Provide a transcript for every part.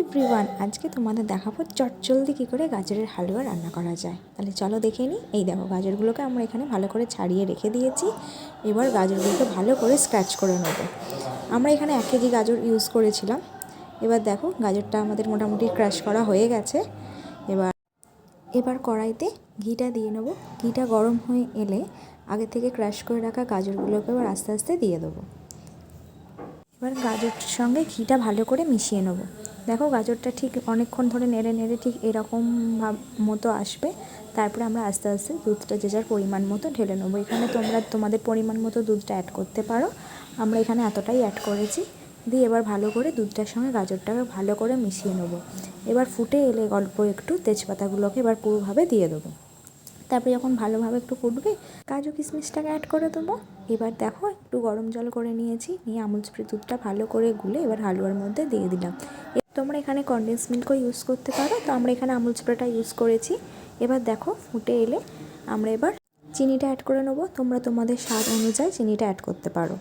Everyone, আজকে তোমাদের দেখাবো চটজলদি কী করে গাজরের হালুয়া রান্না করা যায়। তাহলে চলো দেখে নিই। এই দেখো, গাজরগুলোকে আমরা এখানে ভালো করে ছাড়িয়ে রেখে দিয়েছি। এবার গাজরগুলোকে ভালো করে স্ক্র্যাচ করে নেবো। আমরা এখানে 1 কেজি গাজর ইউজ করেছিলাম। এবার দেখো, গাজরটা আমাদের মোটামুটি ক্র্যাশ করা হয়ে গেছে। এবার কড়াইতে ঘিটা দিয়ে নেবো। ঘিটা গরম হয়ে এলে আগে থেকে ক্র্যাশ করে রাখা গাজরগুলোকে এবার আস্তে আস্তে দিয়ে দেবো। এবার গাজরটার সঙ্গে ঘিটা ভালো করে মিশিয়ে নেবো। দেখো, গাজরটা ঠিক অনেকক্ষণ ধরে নেড়ে নেড়ে ঠিক এরকম মতো আসবে। তারপরে আমরা আস্তে আস্তে দুধটা যে যার পরিমাণ মতো ঢেলে নেবো। এখানে তোমরা তোমাদের পরিমাণ মতো দুধটা অ্যাড করতে পারো। আমরা এখানে এতটাই অ্যাড করেছি। দিয়ে এবার ভালো করে দুধটার সঙ্গে গাজরটাকে ভালো করে মিশিয়ে নেবো। এবার ফুটে এলে অল্প একটু তেজপাতাগুলোকে এবার পুরোভাবে দিয়ে দেবো। তারপরে যখন ভালোভাবে একটু ফুটবে, কাজু কিশমিশটাকে অ্যাড করে দেবো। এবার দেখো, একটু গরম জল করে নিয়েছি, নিয়ে আমুল স্প্রে দুধটা ভালো করে গুলে এবার হালুয়ার মধ্যে দিয়ে দিলাম। তোমরা এখানে কনডেন্স মিল্কও ইউজ করতে পারো, তো আমরা এখানে আমুল স্প্রেটা ইউজ করেছি। এবার দেখো, ফুটে এলে আমরা এবার চিনিটা অ্যাড করে নেবো। তোমরা তোমাদের স্বাদ অনুযায়ী চিনিটা অ্যাড করতে পারো।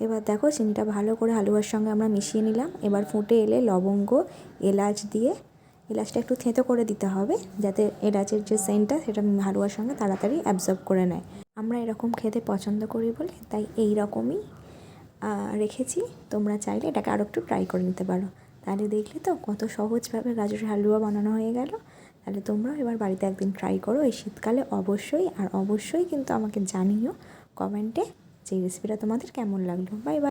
এবার দেখো, চিনিটা ভালো করে হালুয়ার সঙ্গে আমরা মিশিয়ে নিলাম। এবার ফুটে এলে লবঙ্গ, এলাচ দিয়ে, এলাচটা একটু থেঁতো করে দিতে হবে যাতে এলাচের যে সেন্টটা সেটা হালুয়ার সঙ্গে তাড়াতাড়ি অ্যাবজর্ব করে নেয়। আমরা এরকম খেতে পছন্দ করি বলে তাই এই রকমই রেখেছি। তোমরা চাইলে এটাকে আরও একটু ট্রাই করে নিতে পারো। তাহলে দেখলে তো কত সহজভাবে গাজরের হালুয়া বানানো হয়ে গেল। তাহলে তোমরাও এবার বাড়িতে একদিন ট্রাই করো এই শীতকালে অবশ্যই। আর অবশ্যই কিন্তু আমাকে জানিও কমেন্টে যে রেসিপিটা তোমাদের কেমন লাগলো। Bye bye.